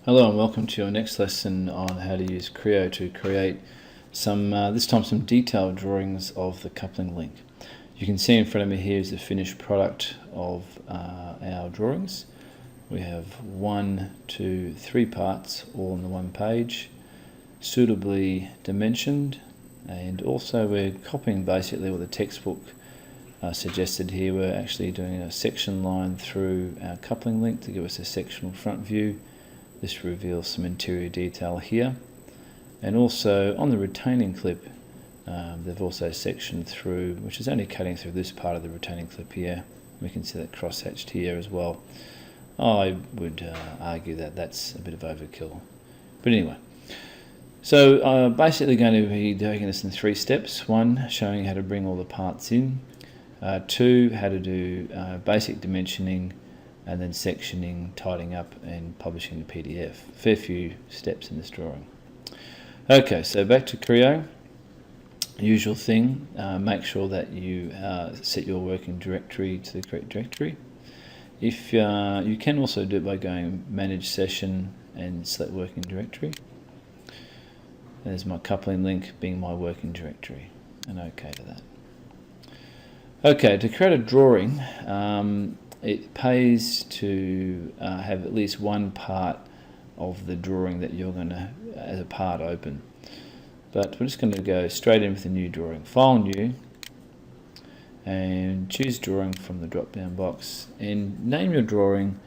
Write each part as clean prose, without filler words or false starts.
Hello and welcome to your next lesson on how to use Creo to create this time some detailed drawings of the coupling link. You can see in front of me here is the finished product of our drawings. We have 1, 2, 3 parts all on the one page, suitably dimensioned, and also we're copying basically what the textbook suggested here. We're actually doing a section line through our coupling link to give us a sectional front view. This reveals some interior detail here, and also on the retaining clip they've also sectioned through, which is only cutting through this part of the retaining clip here. We can see that cross-hatched here as well. I would argue that that's a bit of overkill, but anyway. So I'm basically going to be doing this in 3 steps. 1, showing how to bring all the parts in. 2, how to do basic dimensioning, and then sectioning, tidying up and publishing the PDF. Fair few steps in this drawing. Okay, so back to Creo. Usual thing, make sure that you set your working directory to the correct directory. If you can also do it by going Manage Session and select Working Directory. There's my coupling link being my working directory, and OK to that. Okay, to create a drawing, it pays to have at least one part of the drawing that you're going to, as a part, open. But we're just going to go straight in with a new drawing. File New, and choose Drawing from the drop-down box, and name your drawing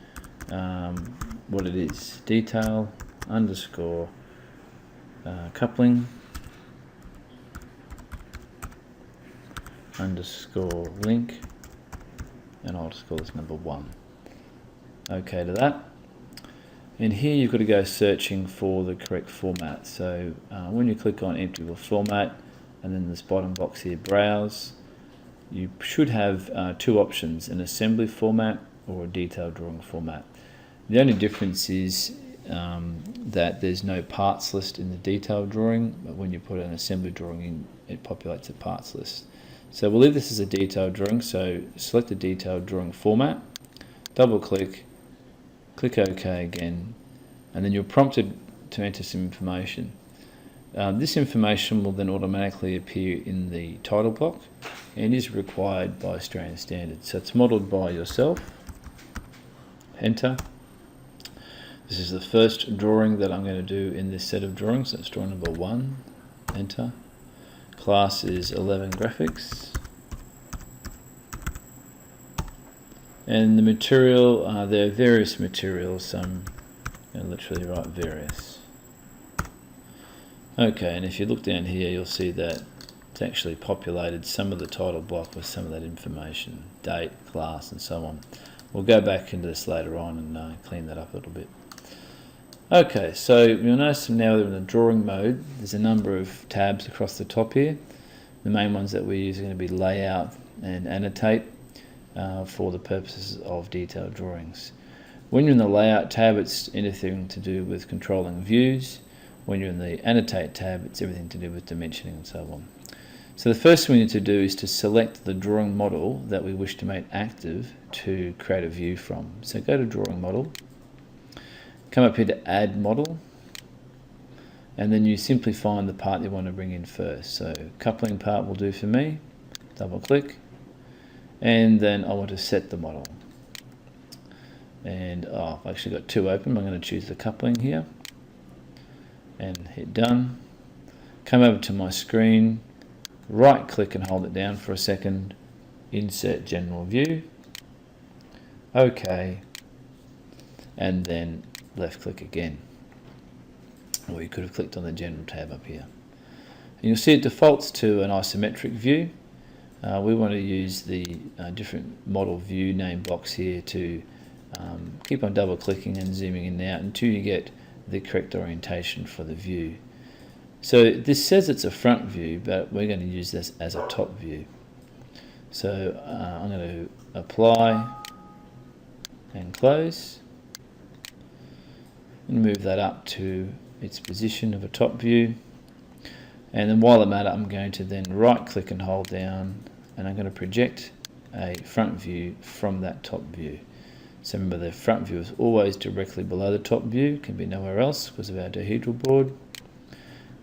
what it is. Detail underscore coupling underscore link, and I'll just call this number 1. OK to that. And here you've got to go searching for the correct format. So when you click on Empty with Format, and then this bottom box here, Browse, you should have 2 options, an assembly format or a detailed drawing format. The only difference is that there's no parts list in the detailed drawing, but when you put an assembly drawing in, it populates a parts list. So we'll leave this as a detailed drawing, so select the detailed drawing format, double click, click OK again, and then you're prompted to enter some information. This information will then automatically appear in the title block and is required by Australian standards. So it's modelled by yourself, enter. This is the first drawing that I'm going to do in this set of drawings. That's drawing number 1, enter. Class is 11 graphics, and the material, there are various materials, so I'm going to literally write various. Okay, and if you look down here you'll see that it's actually populated some of the title block with some of that information, date, class and so on. We'll go back into this later on and clean that up a little bit. Okay, so you'll notice now that in the drawing mode there's a number of tabs across the top here. The main ones that we use are going to be Layout and Annotate for the purposes of detailed drawings. When you're in the Layout tab, it's anything to do with controlling views. When you're in the Annotate tab, it's everything to do with dimensioning and so on. So the first thing we need to do is to select the drawing model that we wish to make active to create a view from. So go to Drawing Model, come up here to Add Model, and then you simply find the part you want to bring in first. So coupling part will do for me, double click, and then I want to set the model. And I've actually got 2 open. I'm going to choose the coupling here and hit done. Come over to my screen, right click and hold it down for a second, insert general view, OK, and then left click again. Or you could have clicked on the general tab up here. And you'll see it defaults to an isometric view. We want to use the different model view name blocks here to keep on double clicking and zooming in and out until you get the correct orientation for the view. So this says it's a front view, but we're going to use this as a top view. So I'm going to apply and close and move that up to its position of a top view, and then while I'm at it I'm going to then right click and hold down, and I'm going to project a front view from that top view. So remember, the front view is always directly below the top view, can be nowhere else because of our dihedral board.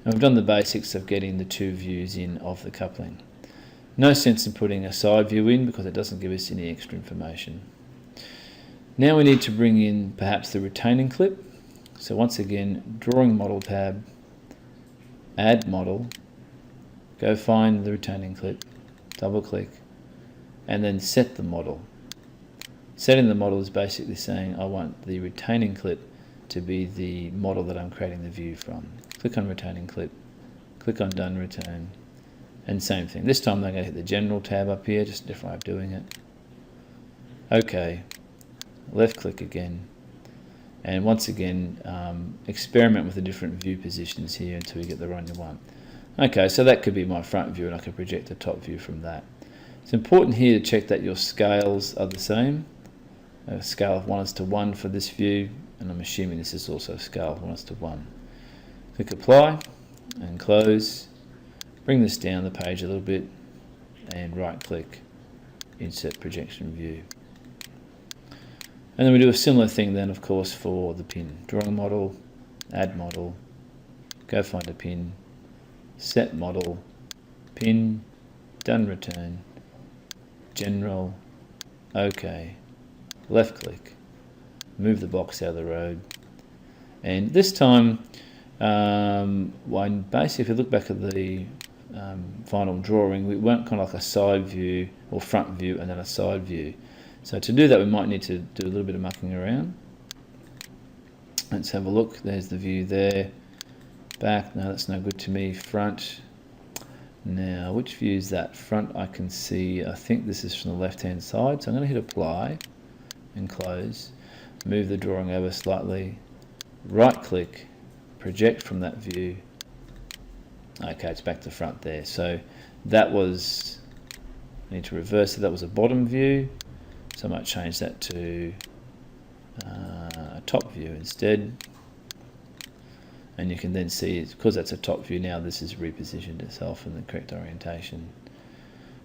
And we've done the basics of getting the two views in of the coupling. No sense in putting a side view in because it doesn't give us any extra information. Now we need to bring in perhaps the retaining clip. So once again, Drawing Model tab, Add Model, go find the retaining clip, double click, and then set the model. Setting the model is basically saying I want the retaining clip to be the model that I'm creating the view from. Click on retaining clip, click on Done Retain, and same thing. This time I'm going to hit the General tab up here, just a different way of doing it. OK, left click again, and once again experiment with the different view positions here until you get the one you want. OK, so that could be my front view and I could project the top view from that. It's important here to check that your scales are the same. A scale of 1:1 for this view, and I'm assuming this is also a scale of 1:1. Click Apply and Close. Bring this down the page a little bit and right click, Insert Projection View. And then we do a similar thing then, of course, for the pin. Drawing Model, Add Model, go find a pin, Set Model, Pin, Done Return, General, OK, left click, move the box out of the road, and this time, basically if you look back at the final drawing, we went kind of like a side view or front view and then a side view. So to do that we might need to do a little bit of mucking around. Let's have a look. There's the view there. Back, no, that's no good to me. Front. Now, which view is that? Front, I can see, I think this is from the left-hand side. So I'm going to hit Apply and Close. Move the drawing over slightly. Right-click, project from that view. Okay, it's back to front there. So that was, I need to reverse it. That was a bottom view. So I might change that to a top view instead. And you can then see, because that's a top view now, this has repositioned itself in the correct orientation.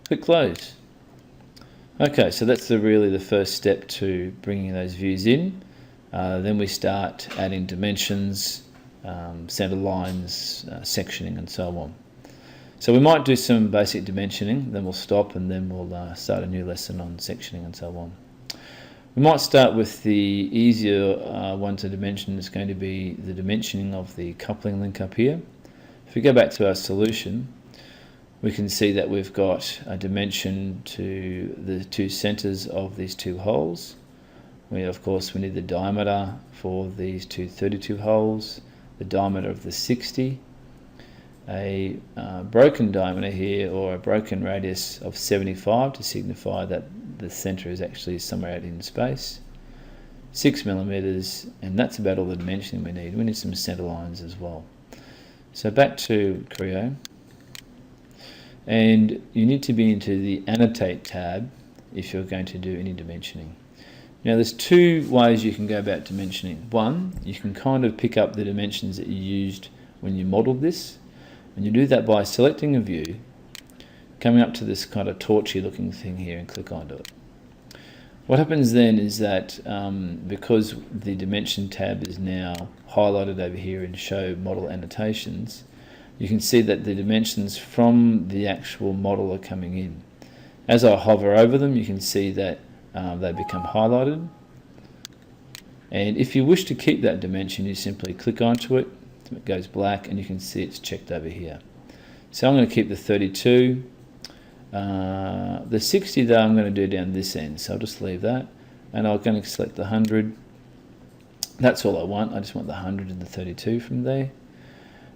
Click Close. Okay, so that's really the first step to bringing those views in. Then we start adding dimensions, center lines, sectioning, and so on. So we might do some basic dimensioning, then we'll stop, and then we'll start a new lesson on sectioning and so on. We might start with the easier one to dimension. It's going to be the dimensioning of the coupling link up here. If we go back to our solution, we can see that we've got a dimension to the two centers of these two holes. Of course, we need the diameter for these two 32 holes, the diameter of the 60, a broken diameter here, or a broken radius of 75 to signify that the center is actually somewhere out in space, 6 millimeters, and that's about all the dimensioning we need. We need some center lines as well. So back to Creo, and you need to be into the Annotate tab if you're going to do any dimensioning. Now there's two ways you can go about dimensioning. One, you can kind of pick up the dimensions that you used when you modeled this, and you do that by selecting a view, coming up to this kind of torchy looking thing here and click onto it. What happens then is that because the dimension tab is now highlighted over here in Show Model Annotations, you can see that the dimensions from the actual model are coming in. As I hover over them, you can see that they become highlighted. And if you wish to keep that dimension, you simply click onto it, it goes black, and you can see it's checked over here. So I'm going to keep the 32. The 60 though I'm going to do down this end, so I'll just leave that, and I'm going to select the 100. That's all I want. I just want the 100 and the 32 from there.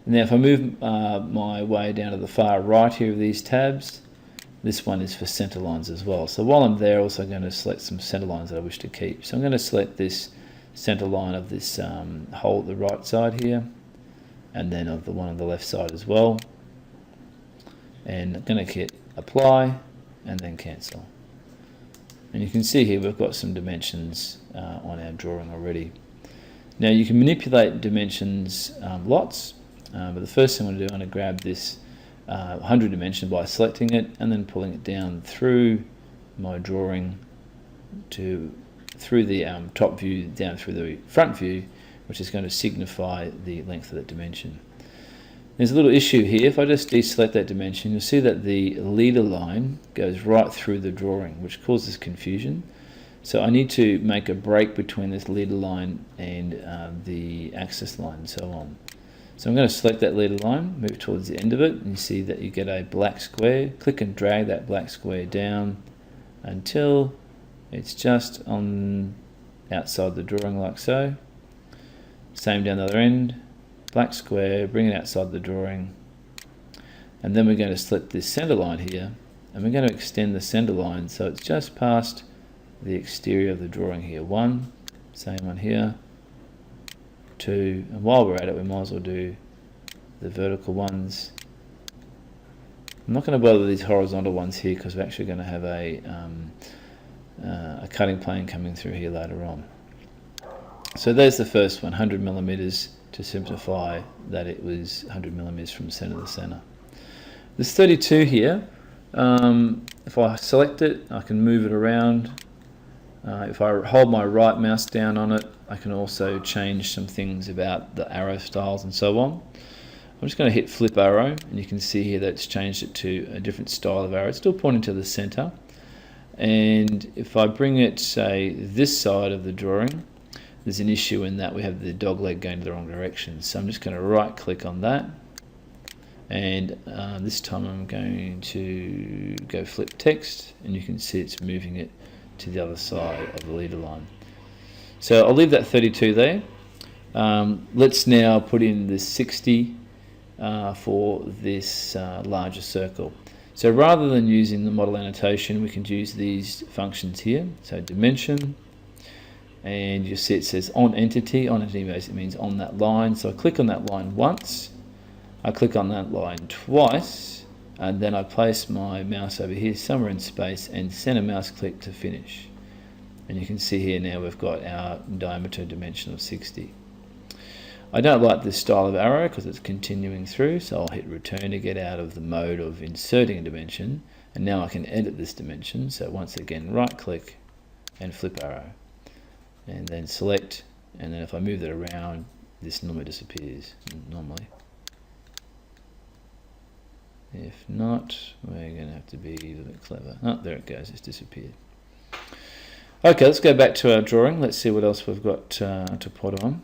And now if I move my way down to the far right here of these tabs, this one is for center lines as well. So while I'm there, I'm also going to select some center lines that I wish to keep. So I'm going to select this center line of this hole at the right side here, and then of the one on the left side as well. And I'm going to hit Apply and then Cancel. And you can see here we've got some dimensions on our drawing already. Now you can manipulate dimensions lots, but the first thing I'm going to do, I'm going to grab this 100 dimension by selecting it and then pulling it down through my drawing to through the top view down through the front view, which is going to signify the length of that dimension. There's a little issue here. If I just deselect that dimension, you'll see that the leader line goes right through the drawing, which causes confusion. So I need to make a break between this leader line and the axis line and so on. So I'm going to select that leader line, move towards the end of it, and you see that you get a black square. Click and drag that black square down until it's just on outside the drawing like so. Same down the other end, black square, bring it outside the drawing, and then we're going to select this center line here, and we're going to extend the center line so it's just past the exterior of the drawing here. 1, same one here, 2, and while we're at it we might as well do the vertical ones. I'm not going to bother with these horizontal ones here because we're actually going to have a cutting plane coming through here later on. So there's the first one, 100 millimeters, to simplify that it was 100 millimeters from center to center. This 32 here, if I select it, I can move it around. If I hold my right mouse down on it, I can also change some things about the arrow styles and so on. I'm just going to hit flip arrow, and you can see here that it's changed it to a different style of arrow. It's still pointing to the center. And if I bring it, say, this side of the drawing, there's an issue in that we have the dog leg going the wrong direction. So I'm just going to right click on that, and this time I'm going to go flip text, and you can see it's moving it to the other side of the leader line. So I'll leave that 32 there. Let's now put in the 60 for this larger circle. So rather than using the model annotation, we can use these functions here. So dimension, and you see it says on entity. On entity basically means on that line. So I click on that line once, I click on that line twice, and then I place my mouse over here somewhere in space and center mouse click to finish. And you can see here now we've got our diameter dimension of 60. I don't like this style of arrow because it's continuing through, so I'll hit return to get out of the mode of inserting a dimension, and now I can edit this dimension. So once again, right click and flip arrow, and then select, and then if I move that around, this normally disappears normally. If not, we're going to have to be a little bit clever. Oh, there it goes, it's disappeared. Okay, let's go back to our drawing. Let's see what else we've got to put on.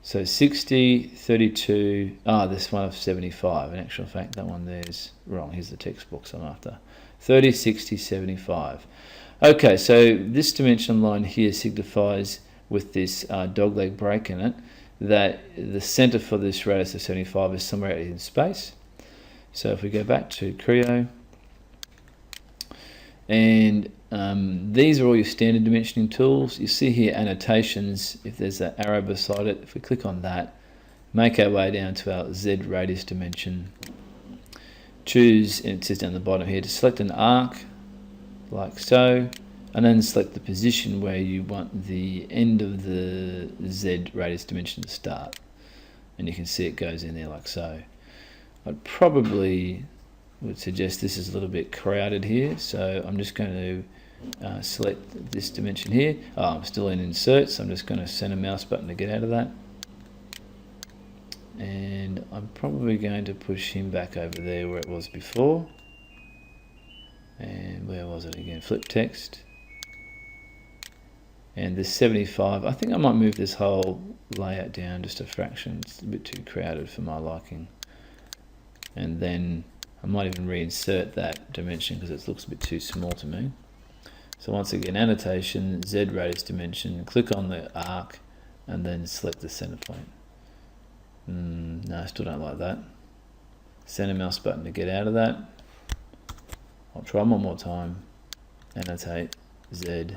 So 60, 32, this one of 75. In actual fact, that one there's wrong. Here's the textbooks I'm after. 30, 60, 75. Okay, so this dimension line here signifies, with this dogleg break in it, that the center for this radius of 75 is somewhere out in space. So if we go back to Creo, and these are all your standard dimensioning tools. You see here annotations. If there's an arrow beside it, if we click on that, make our way down to our Z radius dimension. Choose, and it says down the bottom here, to select an arc, like so, and then select the position where you want the end of the Z radius dimension to start. And you can see it goes in there like so. I'd probably would suggest this is a little bit crowded here, so I'm just going to select this dimension here. I'm still in insert, so I'm just going to send a mouse button to get out of that, and I'm probably going to push him back over there where it was before. And where was it again? Flip text, and this 75, I think I might move this whole layout down just a fraction. It's a bit too crowded for my liking, and then I might even reinsert that dimension because it looks a bit too small to me. So once again, annotation, Z radius dimension, click on the arc, and then select the center point. No, I still don't like that. Center mouse button to get out of that. I'll try one more time. Annotate, Z,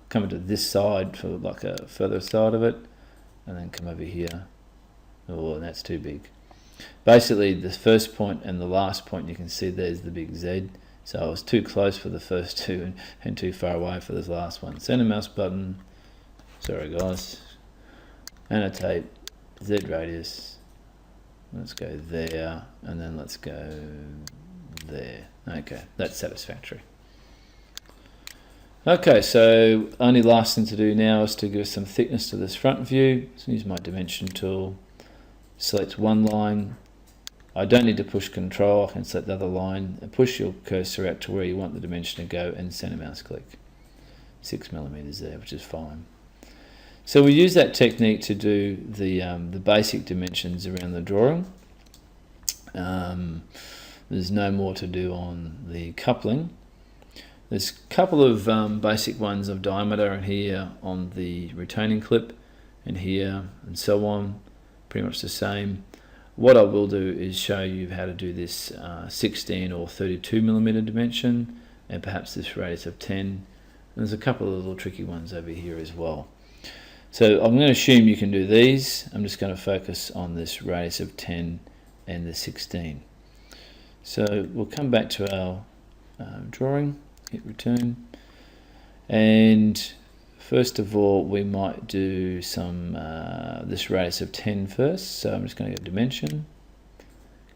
come into this side for like a further side of it, and then come over here. Oh, that's too big. Basically, the first point and the last point, you can see there's the big Z. So I was too close for the first two and too far away for this last one. Center mouse button, sorry guys, annotate, Z radius, let's go there, and then let's go there. Okay, that's satisfactory. Okay, so only last thing to do now is to give some thickness to this front view. So use my dimension tool, select one line. I don't need to push control, I can select the other line and push your cursor out to where you want the dimension to go and center mouse click. 6mm there, which is fine. So we use that technique to do the basic dimensions around the drawing. There's no more to do on the coupling. There's a couple of basic ones of diameter in here on the retaining clip and here and so on, pretty much the same. What I will do is show you how to do this 16 or 32mm dimension and perhaps this radius of 10. And there's a couple of little tricky ones over here as well. So I'm going to assume you can do these. I'm just going to focus on this radius of 10 and the 16. So we'll come back to our drawing. Hit return, and first of all we might do some this radius of 10 first. So I'm just going to go dimension,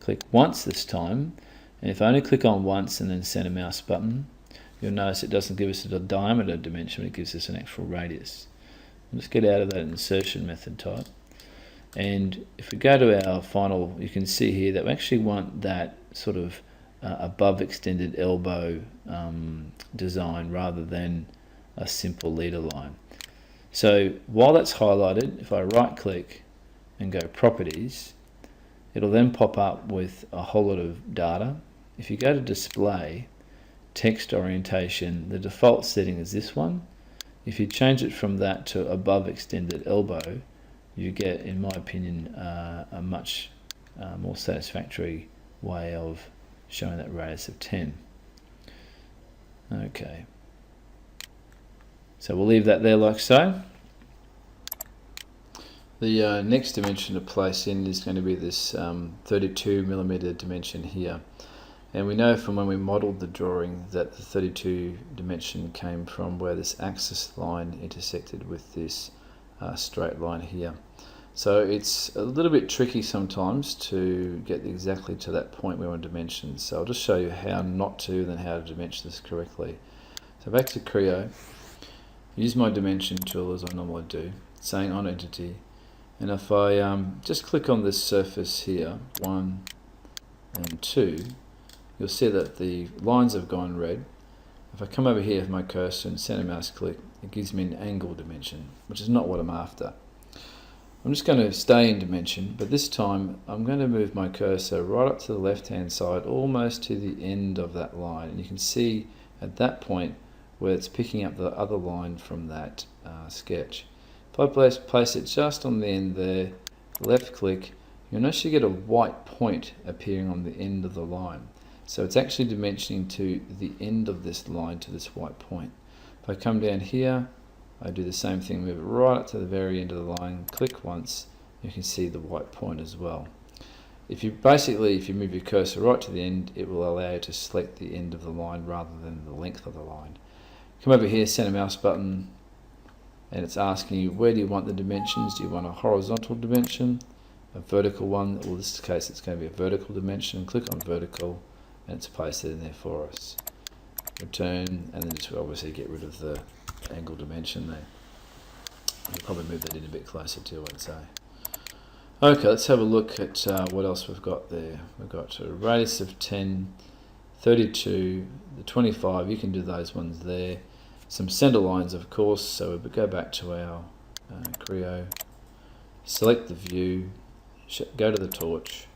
click once this time, and if I only click on once and then center mouse button, you'll notice it doesn't give us a diameter dimension, it gives us an actual radius. Let's get out of that insertion method type, and if we go to our final, you can see here that we actually want that sort of above extended elbow design rather than a simple leader line. So while that's highlighted, if I right click and go properties, it'll then pop up with a whole lot of data. If you go to display, text orientation, the default setting is this one. If you change it from that to above extended elbow, you get, in my opinion, a much more satisfactory way of showing that radius of 10. Okay, so we'll leave that there like so. The next dimension to place in is going to be this 32mm dimension here, and we know from when we modelled the drawing that the 32 dimension came from where this axis line intersected with this straight line here. So it's a little bit tricky sometimes to get exactly to that point we want to dimension. So I'll just show you how not to, then how to dimension this correctly. So back to Creo, use my dimension tool as I normally do, saying on entity, and if I just click on this surface here, 1 and 2, you'll see that the lines have gone red. If I come over here with my cursor and center mouse click, it gives me an angle dimension, which is not what I'm after. I'm just going to stay in dimension, but this time I'm going to move my cursor right up to the left hand side, almost to the end of that line, and you can see at that point where it's picking up the other line from that sketch. If I place it just on the end there, left click, you'll notice you get a white point appearing on the end of the line. So it's actually dimensioning to the end of this line to this white point. If I come down here, I do the same thing, move it right up to the very end of the line, click once, you can see the white point as well. If you move your cursor right to the end, it will allow you to select the end of the line rather than the length of the line. Come over here, center mouse button, and it's asking you where do you want the dimensions. Do you want a horizontal dimension, a vertical one? Well, in this case it's going to be a vertical dimension. Click on vertical and it's pasted in there for us. Return, and then just obviously get rid of the angle dimension there. I'll probably move that in a bit closer to, I'd say. Okay, let's have a look at what else we've got there. We've got a radius of 10, 32, the 25, you can do those ones there. Some center lines, of course, so we go back to our Creo, select the view, go to the torch,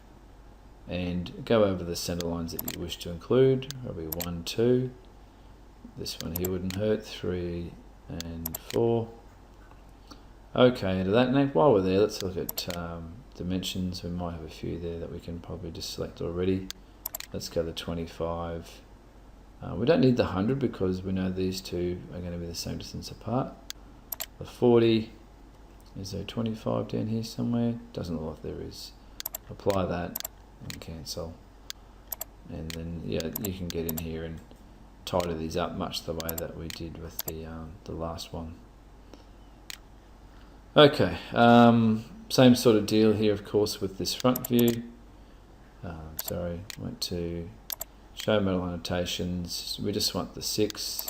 and go over the center lines that you wish to include. Probably 1, 2. This one here wouldn't hurt, 3 and 4. Okay, into that. Now while we're there, let's look at dimensions. We might have a few there that we can probably just select already. Let's go to 25. We don't need the 100 because we know these two are going to be the same distance apart. The 40, is there 25 down here somewhere? Doesn't look like there is. Apply that and cancel. And then yeah, you can get in here and tidy these up much the way that we did with the last one. Okay, same sort of deal here, of course, with this front view. Sorry, went to show metal annotations. We just want the 6.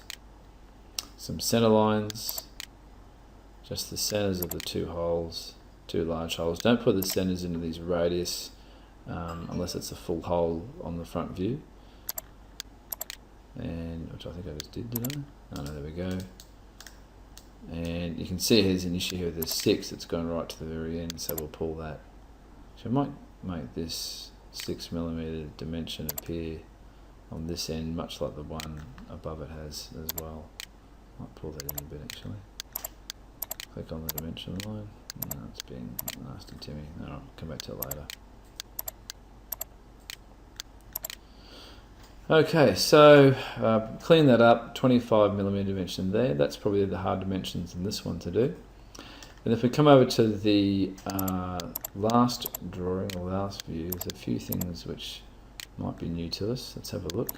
some center lines, just the centers of the two large holes. Don't put the centers into these radius unless it's a full hole on the front view. And which I think I just did I? Oh no, there we go. And you can see here's an issue here with this 6 that's gone right to the very end, so we'll pull that. So I might make this 6mm dimension appear on this end, much like the one above it has as well. Might pull that in a bit actually. Click on the dimension line. No, it's being nasty to me. No, I'll come back to it later. Okay, so clean that up, 25mm dimension there. That's probably the hard dimensions in this one to do. And if we come over to the last drawing or last view, there's a few things which might be new to us. Let's have a look.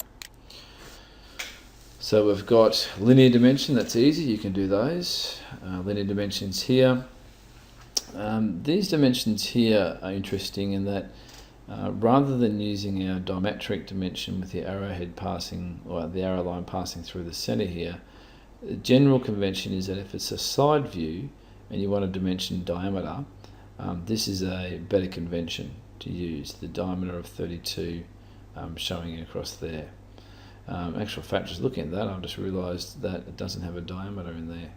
So we've got linear dimension, that's easy, you can do those. Linear dimensions here. These dimensions here are interesting in that rather than using our diametric dimension with the arrowhead passing, or the arrow line passing through the center here, the general convention is that if it's a side view and you want to dimension diameter, this is a better convention to use, the diameter of 32 showing across there. Actual fact, just looking at that, I've just realised that it doesn't have a diameter in there.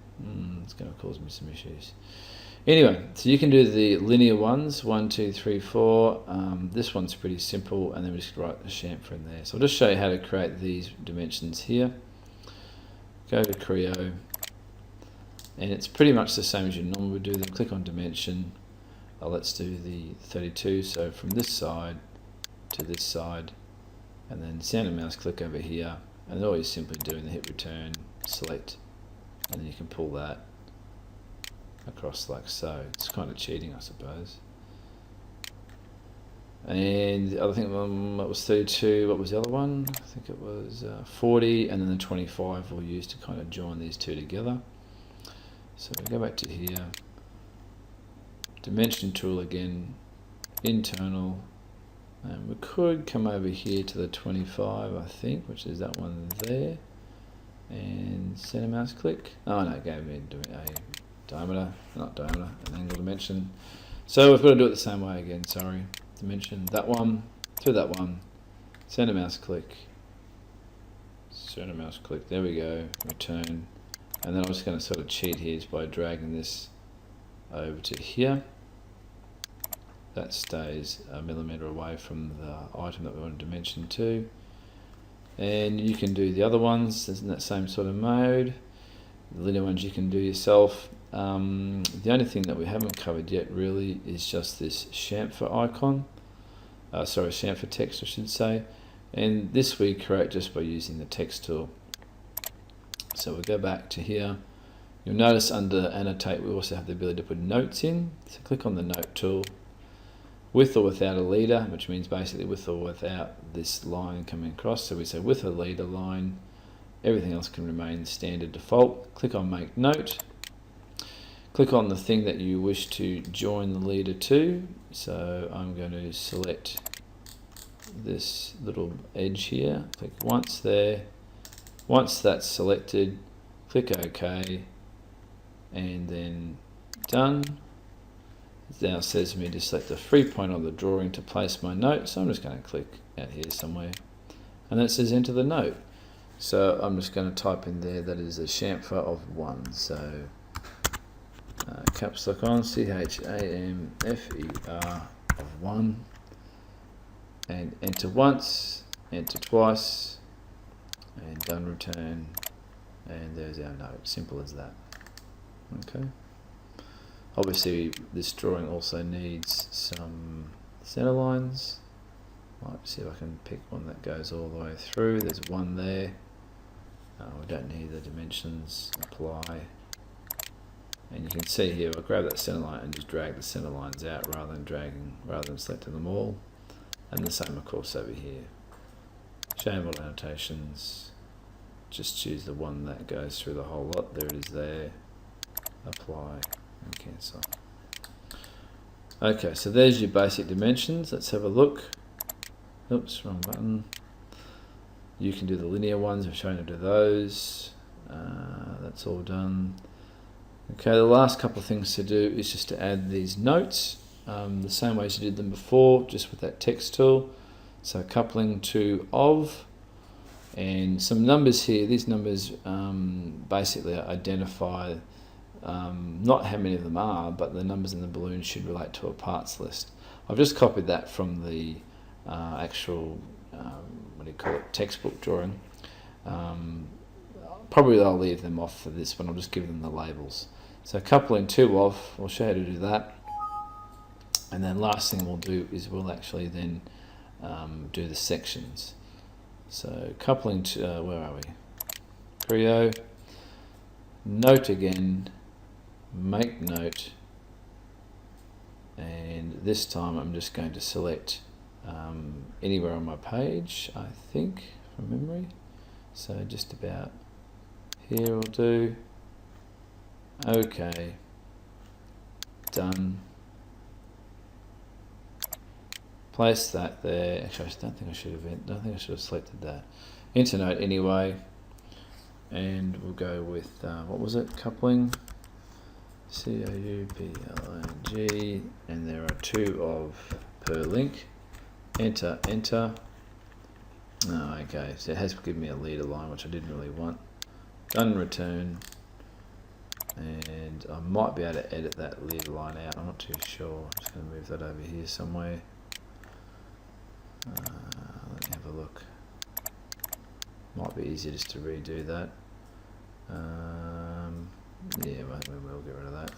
It's going to cause me some issues. Anyway, so you can do the linear ones, 1, 2, 3, 4. This one's pretty simple, and then we just write the chamfer in there. So I'll just show you how to create these dimensions here. Go to Creo, and it's pretty much the same as you normally would do them. Click on dimension. Let's do the 32. So from this side to this side, and then center mouse click over here, and all you're simply doing the hit return, select, and then you can pull that across like so. It's kind of cheating, I suppose. And the other thing, that was 32. What was the other one? I think it was 40, and then the 25 we'll use to kind of join these two together. So we go back to here, dimension tool again, internal, and we could come over here to the 25, I think, which is that one there, and center mouse click. Oh no, it gave me a diameter, not diameter, an angle dimension. So we've got to do it the same way again, sorry. Dimension, that one, to that one, center mouse click, there we go, return. And then I'm just going to sort of cheat here by dragging this over to here. That stays a millimeter away from the item that we want to dimension to. And you can do the other ones in that same sort of mode. The linear ones you can do yourself. The only thing that we haven't covered yet really is just this chamfer icon. Chamfer text I should say. And this we create just by using the text tool. So we'll go back to here. You'll notice under annotate we also have the ability to put notes in. So click on the note tool. With or without a leader, which means basically with or without this line coming across. So we say with a leader line, everything else can remain standard default. Click on make note. Click on the thing that you wish to join the leader to. So I'm going to select this little edge here. Click once there. Once that's selected, click OK, and then done. It now says me to select the free point on the drawing to place my note, so I'm just going to click out here somewhere, and then it says enter the note. So I'm just going to type in there that is a chamfer of 1. So caps lock on, CHAMFER of 1, and enter once, enter twice, and done return, and there's our note. Simple as that. Okay. Obviously this drawing also needs some center lines. Let's see if I can pick one that goes all the way through. There's one there. We don't need the dimensions, apply. And you can see here, I'll grab that center line and just drag the center lines out rather than selecting them all. And the same of course over here. Shameable annotations, just choose the one that goes through the whole lot. There it is there. Apply and cancel. Okay, so there's your basic dimensions. Let's have a look. Oops, wrong button. You can do the linear ones. I've shown you to do those. That that's all done. Okay, the last couple of things to do is just to add these notes, the same way as you did them before, just with that text tool. So coupling to of, and some numbers here. These numbers basically identify not how many of them are, but the numbers in the balloon should relate to a parts list. I've just copied that from the actual, textbook drawing. Probably I'll leave them off for this one, I'll just give them the labels. So coupling to of, we'll show you how to do that. And then last thing we'll do is we'll actually then do the sections. So coupling to, where are we? Creo, note again, make note, and this time I'm just going to select anywhere on my page, I think, from memory. So just about here will do. Okay, done. Place that there. Actually, I don't think I should have selected that. Enter note anyway, and we'll go with what was it? Coupling. COUPLING, and there are 2 of per link. Enter, enter. Oh, okay, so it has given me a leader line, which I didn't really want. Done, return. And I might be able to edit that leader line out, I'm not too sure. I'm just going to move that over here somewhere. Let me have a look. Might be easier just to redo that. Yeah, we'll get rid of that.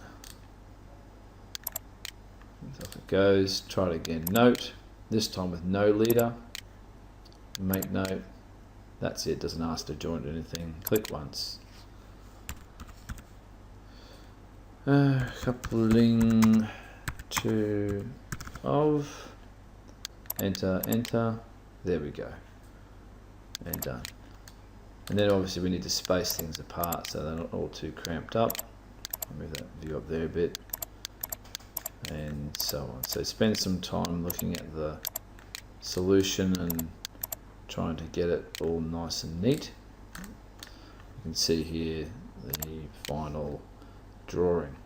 And off it goes. Try it again. Note, this time with no leader. Make note. That's it, doesn't ask to join anything. Click once. Coupling to of. Enter, enter. There we go. And done. And then obviously we need to space things apart so they're not all too cramped up. I'll move that view up there a bit. And so on. So spend some time looking at the solution and trying to get it all nice and neat. You can see here the final drawing.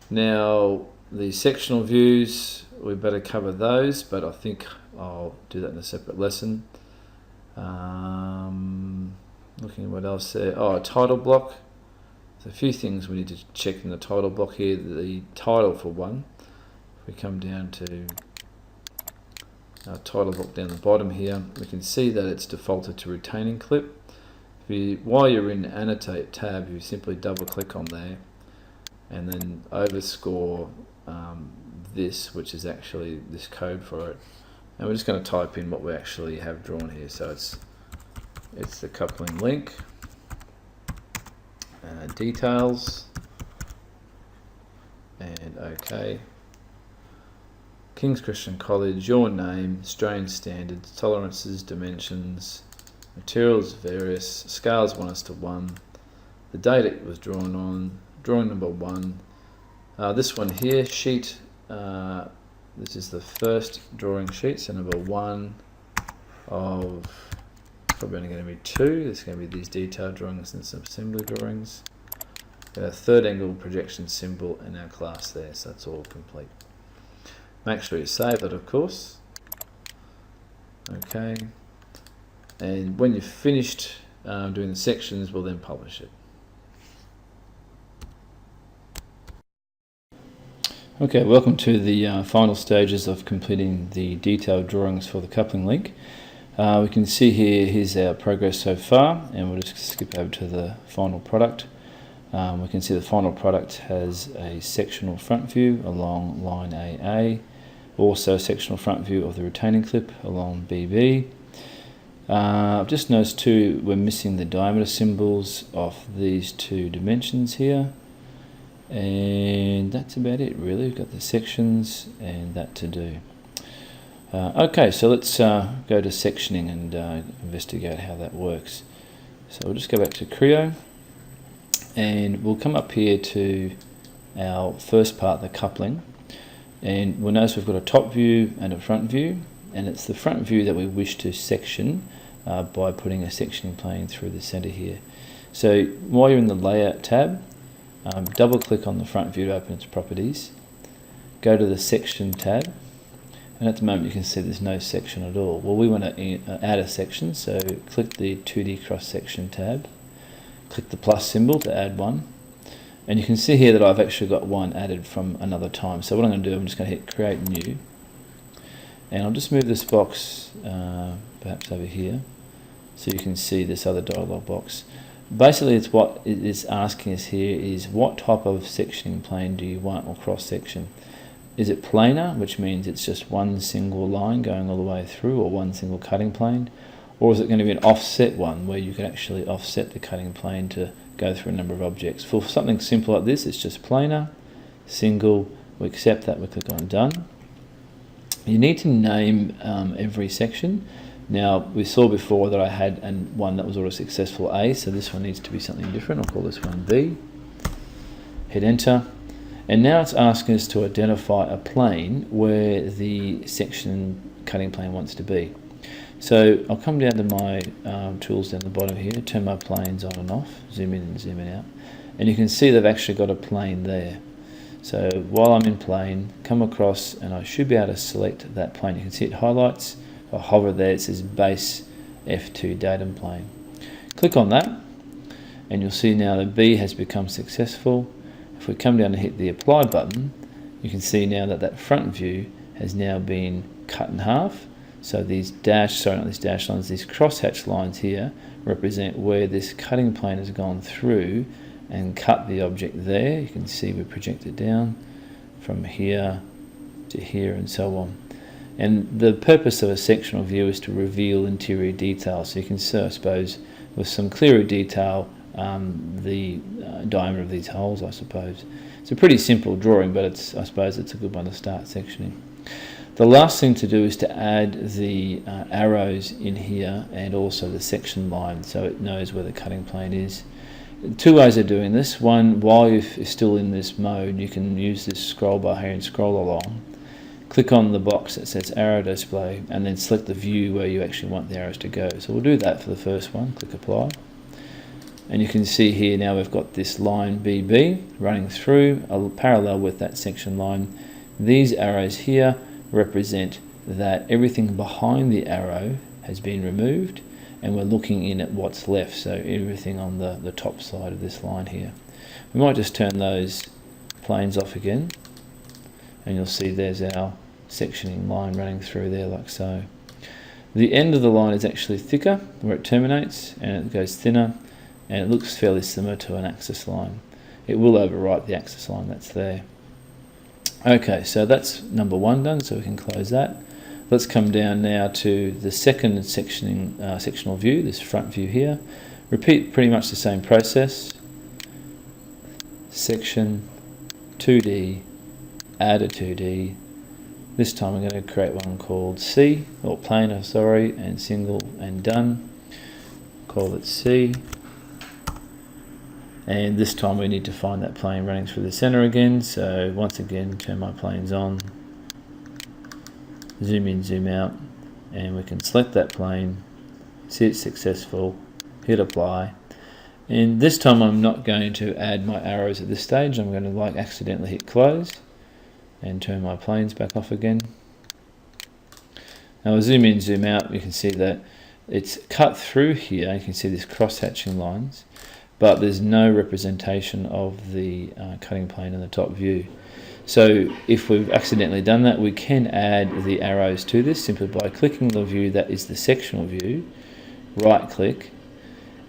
Now the sectional views, we better cover those, but I think I'll do that in a separate lesson. Looking at what else there. Oh, a title block. There's a few things we need to check in the title block here. The title for one. If we come down to our title block down the bottom here, we can see that it's defaulted to retaining clip. While you're in Annotate tab, you simply double click on there and then overscore this, which is actually this code for it. And we're just going to type in what we actually have drawn here. So it's the coupling link, details, and OK. King's Christian College, your name, strain standards, tolerances, dimensions, materials various, scales 1:1, the date it was drawn on, drawing number 1. This one here, sheet, this is the first drawing sheet, so number 1 of, probably only going to be 2, there's going to be these detailed drawings and some assembly drawings. Got a third angle projection symbol in our class there, so that's all complete. Make sure you save it, of course. Okay, and when you've finished doing the sections, we'll then publish it. Okay, welcome to the final stages of completing the detailed drawings for the coupling link. We can see here's our progress so far, and we'll just skip over to the final product. We can see the final product has a sectional front view along line AA, also a sectional front view of the retaining clip along BB. I've just noticed too, we're missing the diameter symbols of these 2 dimensions here. And that's about it really. We've got the sections and that to do. Okay, so let's go to sectioning and investigate how that works. So we'll just go back to Creo and we'll come up here to our first part, the coupling, and we'll notice we've got a top view and a front view, and it's the front view that we wish to section by putting a sectioning plane through the center here. So while you're in the Layout tab, double click on the front view to open its properties. Go to the Section tab, and at the moment you can see there's no section at all. Well, we want to add a section, so click the 2D Cross Section tab, click the plus symbol to add one, and you can see here that I've actually got one added from another time. So what I'm going to do, I'm just going to hit Create New, and I'll just move this box perhaps over here so you can see this other dialog box. Basically, it's what it is asking us here is what type of sectioning plane do you want, or cross section. Is it planar, which means it's just one single line going all the way through, or one single cutting plane? Or is it going to be an offset one where you can actually offset the cutting plane to go through a number of objects? For something simple like this, it's just planar, single, we accept that, we click on Done. You need to name every section. Now, we saw before that I had one that was already successful A, so this one needs to be something different. I'll call this one B. Hit Enter. And now it's asking us to identify a plane where the section cutting plane wants to be. So I'll come down to my tools down the bottom here, turn my planes on and off, zoom in and zoom out. And you can see they've actually got a plane there. So while I'm in plane, come across and I should be able to select that plane. You can see it highlights. If I hover there, it says Base F2 Datum Plane. Click on that and you'll see now that B has become successful. If we come down and hit the Apply button, you can see now that that front view has now been cut in half. So these dash lines, these crosshatch lines here represent where this cutting plane has gone through and cut the object there. You can see we project it down from here to here and so on. And the purpose of a sectional view is to reveal interior detail. So you can see, I suppose, with some clearer detail, the diameter of these holes, I suppose. It's a pretty simple drawing, but I suppose it's a good one to start sectioning. The last thing to do is to add the arrows in here and also the section line so it knows where the cutting plane is. Two ways of doing this. One, while you're still in this mode, you can use this scroll bar here and scroll along. Click on the box that says Arrow Display and then select the view where you actually want the arrows to go. So we'll do that for the first one. Click Apply. And you can see here now we've got this line BB running through parallel with that section line. These arrows here represent that everything behind the arrow has been removed and we're looking in at what's left, so everything on the top side of this line here. We might just turn those planes off again and you'll see there's our sectioning line running through there like so. The end of the line is actually thicker where it terminates and it goes thinner and it looks fairly similar to an axis line. It will overwrite the axis line that's there. Okay, so that's number one done, so we can close that. Let's come down now to the second sectional view, this front view here. Repeat pretty much the same process. Section, 2D, add a 2D. This time I'm going to create one called C, or planar, sorry, and single and done. Call it C. And this time we need to find that plane running through the center again. So once again, turn my planes on, zoom in, zoom out, and we can select that plane, see it's successful, hit Apply. And this time I'm not going to add my arrows at this stage. I'm going to accidentally hit Close and turn my planes back off again. Now I'll zoom in, zoom out. You can see that it's cut through here. You can see these cross-hatching lines, but there's no representation of the cutting plane in the top view. So if we've accidentally done that, we can add the arrows to this simply by clicking the view that is the sectional view, right click,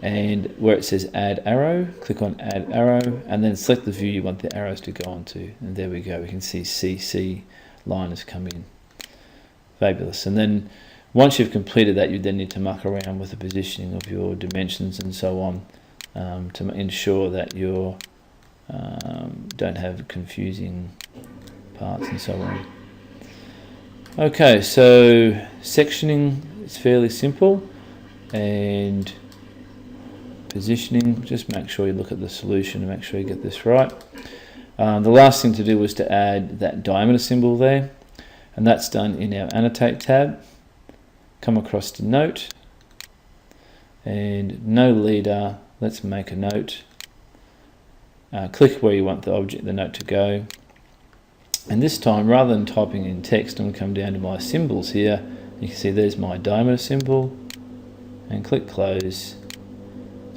and where it says add arrow, click on add arrow, and then select the view you want the arrows to go onto. And there we go, we can see CC line has come in. Fabulous. And then once you've completed that, you then need to muck around with the positioning of your dimensions and so on, to ensure that you don't have confusing parts and so on. Okay, so sectioning is fairly simple, and positioning, just make sure you look at the solution and make sure you get this right. The last thing to do was to add that diameter symbol there, and that's done in our Annotate tab. Come across to Note, and no leader, let's make a note. Click where you want the note to go. And this time, rather than typing in text, I'm going to come down to my symbols here. You can see there's my diameter symbol, and click close.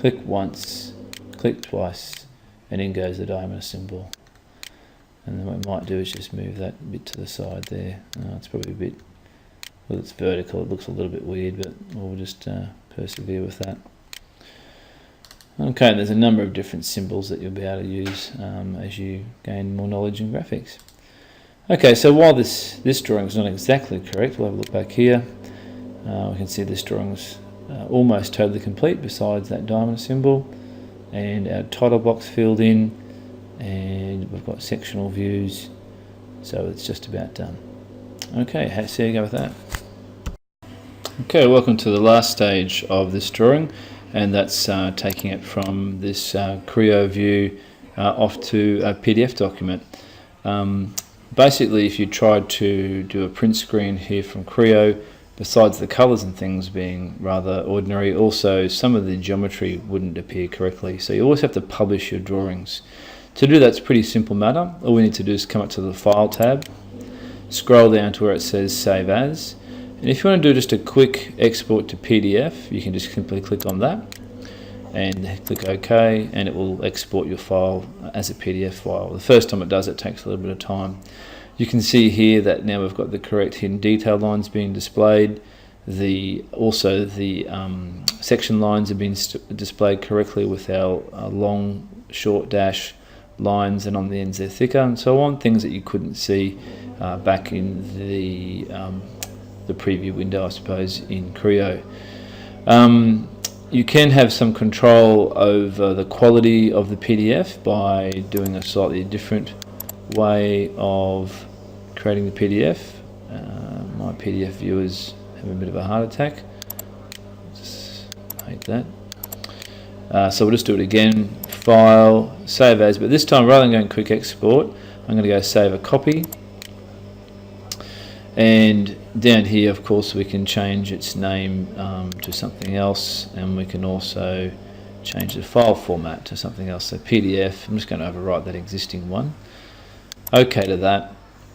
Click once, click twice, and in goes the diameter symbol. And then what we might do is just move that a bit to the side there. It's probably a bit, well, it's vertical, it looks a little bit weird, but we'll just persevere with that. Okay, there's a number of different symbols that you'll be able to use as you gain more knowledge in graphics. Okay, so while this drawing is not exactly correct, we'll have a look back here. We can see this drawing's almost totally complete besides that diameter symbol, and our title box filled in, and we've got sectional views, so it's just about done. Okay, how you go with that? Okay, welcome to the last stage of this drawing, and that's taking it from this Creo view off to a PDF document. Basically, if you tried to do a print screen here from Creo, besides the colours and things being rather ordinary, also some of the geometry wouldn't appear correctly. So you always have to publish your drawings. To do that's a pretty simple matter. All we need to do is come up to the File tab, scroll down to where it says Save As, and if you want to do just a quick export to PDF, you can just simply click on that and click OK, and it will export your file as a PDF file. The first time it does, it takes a little bit of time. You can see here that now we've got the correct hidden detail lines being displayed. Also the section lines have been displayed correctly with our long, short dash lines, and on the ends they're thicker and so on. Things that you couldn't see back in the preview window, I suppose, in Creo. You can have some control over the quality of the PDF by doing a slightly different way of creating the PDF. My PDF viewers have a bit of a heart attack. Just hate that. So we'll just do it again. File, Save As, but this time rather than going quick export, I'm going to go Save a Copy. And down here, of course, we can change its name to something else, and we can also change the file format to something else. So PDF, I'm just going to overwrite that existing one. OK to that.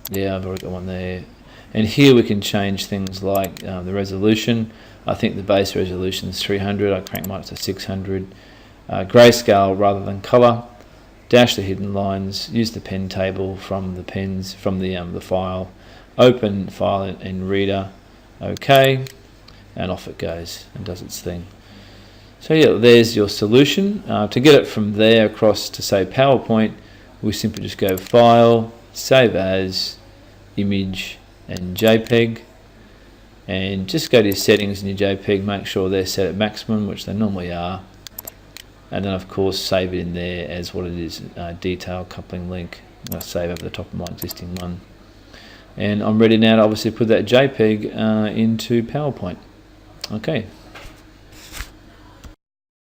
Yeah, I've already got one there. And here we can change things like the resolution. I think the base resolution is 300. I crank mine up to 600. Grayscale rather than color. Dash the hidden lines. Use the pen table from the pens from the file. Open file in Reader, OK, and off it goes and does its thing. So yeah, there's your solution. To get it from there across to say PowerPoint, we simply just go File, Save As, Image, and JPEG, and just go to your settings in your JPEG, make sure they're set at maximum, which they normally are, and then of course save it in there as what it is, detail coupling link. I'll save over the top of my existing one. And I'm ready now to obviously put that JPEG into PowerPoint. Okay,